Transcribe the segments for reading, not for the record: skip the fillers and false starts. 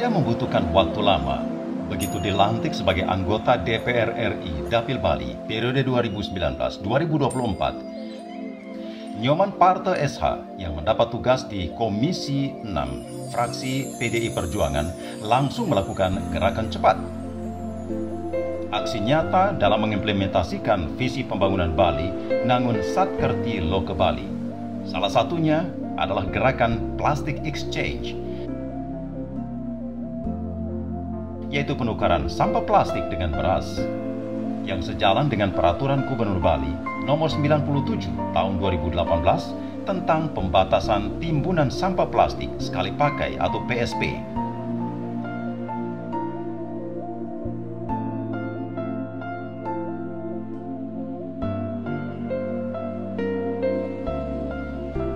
Tidak membutuhkan waktu lama, begitu dilantik sebagai anggota DPR RI Dapil Bali periode 2019-2024, Nyoman Parthe SH yang mendapat tugas di Komisi 6 fraksi PDI Perjuangan langsung melakukan gerakan cepat. Aksi nyata dalam mengimplementasikan visi pembangunan Bali Nangun Satkerti Loke Bali. Salah satunya adalah gerakan Plastic Exchange, yaitu penukaran sampah plastik dengan beras, yang sejalan dengan Peraturan Gubernur Bali Nomor 97 Tahun 2018 tentang pembatasan timbunan sampah plastik sekali pakai atau PSP.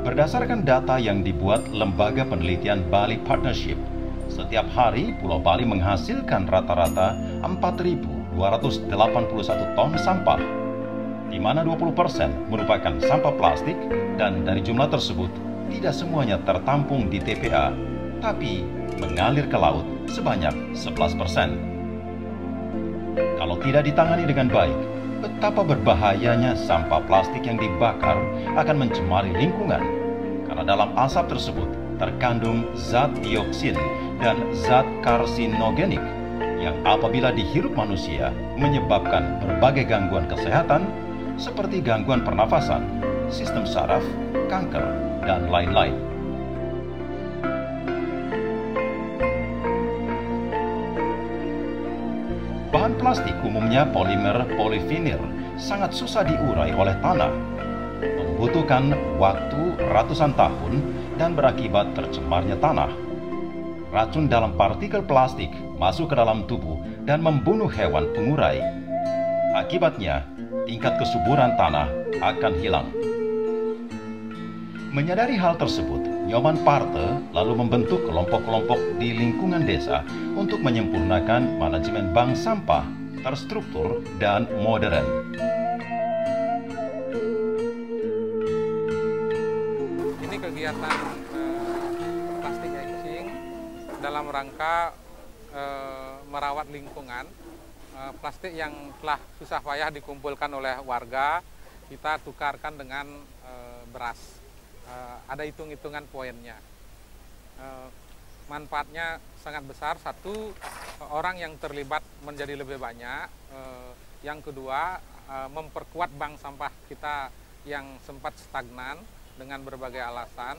Berdasarkan data yang dibuat Lembaga Penelitian Bali Partnership, setiap hari Pulau Bali menghasilkan rata-rata 4.281 ton sampah, di mana 20% merupakan sampah plastik, dan dari jumlah tersebut tidak semuanya tertampung di TPA, tapi mengalir ke laut sebanyak 11%. Kalau tidak ditangani dengan baik, betapa berbahayanya sampah plastik yang dibakar akan mencemari lingkungan, karena dalam asap tersebut terkandung zat dioksin dan zat karsinogenik yang apabila dihirup manusia menyebabkan berbagai gangguan kesehatan seperti gangguan pernafasan, sistem saraf, kanker, dan lain-lain. Bahan plastik, umumnya polimer polivinil, sangat susah diurai oleh tanah, membutuhkan waktu ratusan tahun dan berakibat tercemarnya tanah. Racun dalam partikel plastik masuk ke dalam tubuh dan membunuh hewan pengurai. Akibatnya, tingkat kesuburan tanah akan hilang. Menyadari hal tersebut, Nyoman Parthe lalu membentuk kelompok-kelompok di lingkungan desa untuk menyempurnakan manajemen bank sampah terstruktur dan modern. Ini kegiatan plastic exchange dalam rangka merawat lingkungan. Plastik yang telah susah payah dikumpulkan oleh warga, kita tukarkan dengan beras. Ada hitung-hitungan poinnya. Manfaatnya sangat besar. Satu, orang yang terlibat menjadi lebih banyak. Yang kedua, memperkuat bank sampah kita yang sempat stagnan dengan berbagai alasan.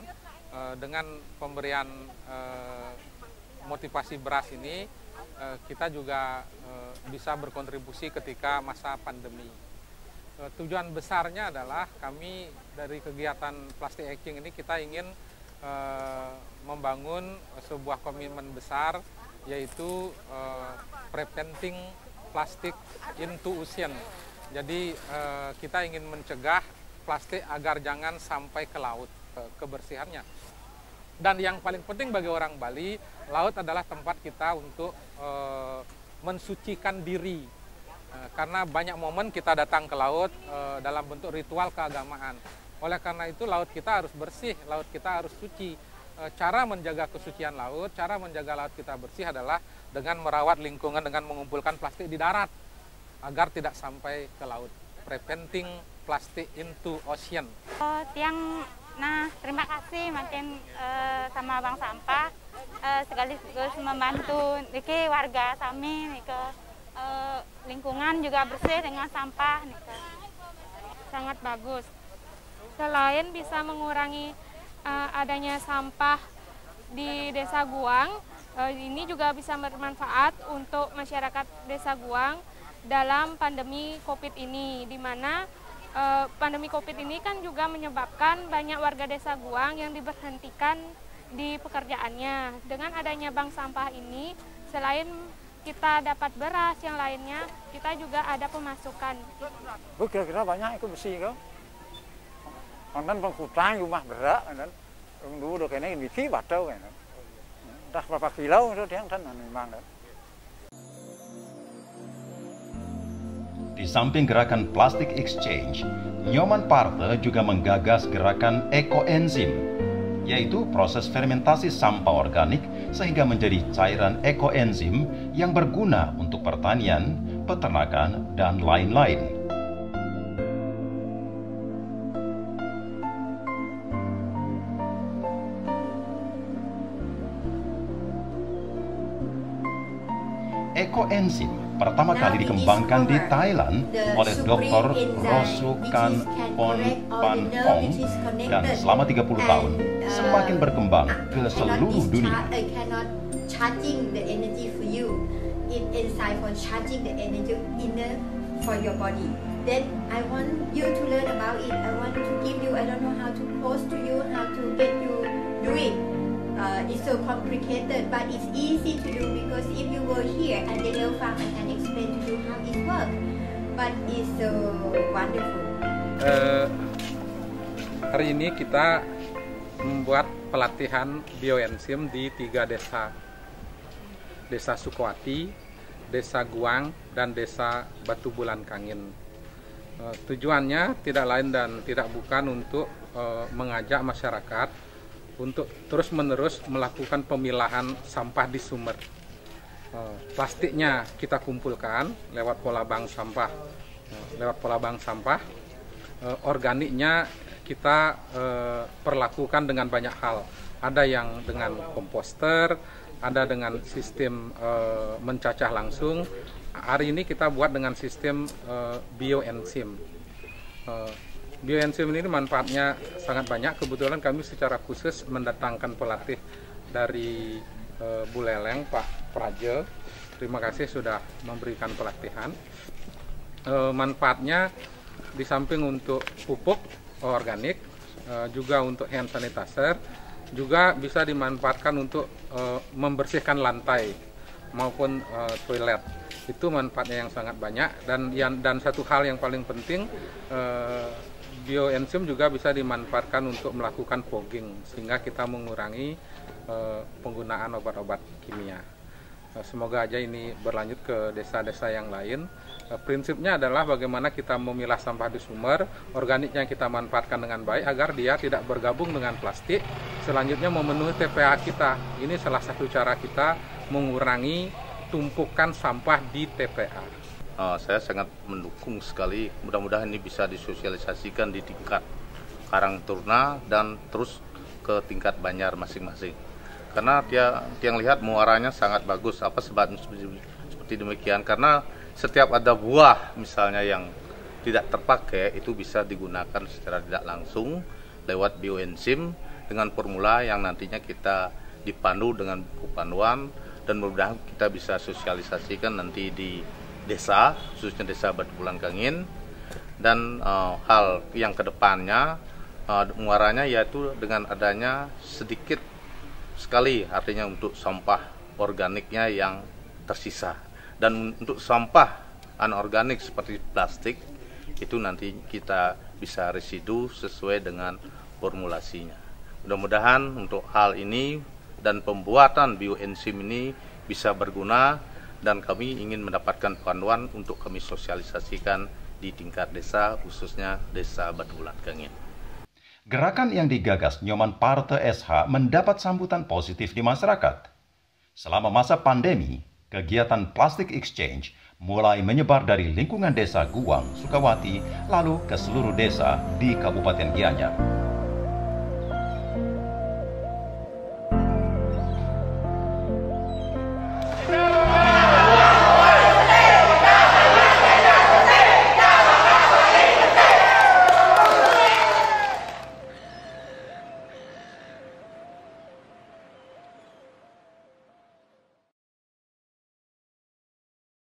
Dengan pemberian motivasi beras ini, kita juga bisa berkontribusi ketika masa pandemi. Tujuan besarnya adalah kami dari kegiatan plastic exchange ini kita ingin membangun sebuah komitmen besar, yaitu preventing plastic into ocean. Jadi kita ingin mencegah plastik agar jangan sampai ke laut, kebersihannya. Dan yang paling penting bagi orang Bali, laut adalah tempat kita untuk mensucikan diri. Karena banyak momen kita datang ke laut dalam bentuk ritual keagamaan. Oleh karena itu laut kita harus bersih, laut kita harus suci. Cara menjaga kesucian laut, cara menjaga laut kita bersih adalah dengan merawat lingkungan, dengan mengumpulkan plastik di darat agar tidak sampai ke laut. Preventing plastic into ocean. Terima kasih makin sama Bank Sampah sekaligus membantu niki warga kami niki lingkungan juga bersih dengan sampah niki. Sangat bagus. Selain bisa mengurangi adanya sampah di Desa Guang, ini juga bisa bermanfaat untuk masyarakat Desa Guang dalam pandemi COVID ini, di mana pandemi COVID ini kan juga menyebabkan banyak warga Desa Guang yang diberhentikan di pekerjaannya. Dengan adanya bank sampah ini, selain kita dapat beras, yang lainnya kita juga ada pemasukan. Kira-kira banyak itu bersih kok. Kan penghutan rumah berak kan. Dulu udah kayaknya biji batau kan. Dah berapa kilo itu dia kan memang kan. Di samping gerakan plastic exchange, Nyoman Parthe juga menggagas gerakan ekoenzim, yaitu proses fermentasi sampah organik sehingga menjadi cairan ekoenzim yang berguna untuk pertanian, peternakan, dan lain-lain. Ekoenzim pertama kali dikembangkan di Thailand oleh Dr. Rosukan Ponpanong dan selama 30 tahun semakin berkembang ke seluruh dunia. Then I want you to learn about it. I want to give you, I don't know how to post to you, how to get you do it. It's so complicated, but it's easy to do because if you were here at the Leo Farm, I can explain to you how it works. But it's so wonderful. Hari ini kita membuat pelatihan bioenzim di 3 desa. Desa Sukowati, Desa Guang, dan Desa Batu Bulan Kangin. Tujuannya tidak lain dan tidak bukan untuk mengajak masyarakat untuk terus-menerus melakukan pemilahan sampah di sumber. Plastiknya kita kumpulkan lewat pola bank sampah. Organiknya kita perlakukan dengan banyak hal. Ada yang dengan komposter, ada dengan sistem mencacah langsung. Hari ini kita buat dengan sistem bioenzim. Bioenzim ini manfaatnya sangat banyak. Kebetulan kami secara khusus mendatangkan pelatih dari Buleleng, Pak Praje. Terima kasih sudah memberikan pelatihan. Manfaatnya di samping untuk pupuk organik, juga untuk hand sanitizer, juga bisa dimanfaatkan untuk membersihkan lantai maupun toilet. Itu manfaatnya yang sangat banyak, dan satu hal yang paling penting, bioenzim juga bisa dimanfaatkan untuk melakukan fogging sehingga kita mengurangi penggunaan obat-obat kimia. Semoga aja ini berlanjut ke desa-desa yang lain. Prinsipnya adalah bagaimana kita memilah sampah di sumber, organiknya kita manfaatkan dengan baik agar dia tidak bergabung dengan plastik. Selanjutnya memenuhi TPA kita. Ini salah satu cara kita mengurangi tumpukan sampah di TPA. Saya sangat mendukung sekali. Mudah-mudahan ini bisa disosialisasikan di tingkat Karang Turna dan terus ke tingkat Banjar masing-masing. Karena yang lihat muaranya sangat bagus. Apa sebabnya seperti demikian? Karena setiap ada buah misalnya yang tidak terpakai itu bisa digunakan secara tidak langsung lewat bioenzim dengan formula yang nantinya kita dipandu dengan buku panduan. Dan mudah-mudahan kita bisa sosialisasikan nanti di desa, khususnya Desa Batu Bulan Kangin. Dan hal yang kedepannya, muaranya yaitu dengan adanya sedikit sekali, artinya untuk sampah organiknya yang tersisa. Dan untuk sampah anorganik seperti plastik, itu nanti kita bisa residu sesuai dengan formulasinya. Mudah-mudahan untuk hal ini dan pembuatan bioenzim ini bisa berguna, dan kami ingin mendapatkan panduan untuk kami sosialisasikan di tingkat desa, khususnya Desa Batu Bulan Kangin. Gerakan yang digagas Nyoman Parte SH mendapat sambutan positif di masyarakat. Selama masa pandemi, kegiatan Plastic Exchange mulai menyebar dari lingkungan desa Guang, Sukawati, lalu ke seluruh desa di Kabupaten Gianyar.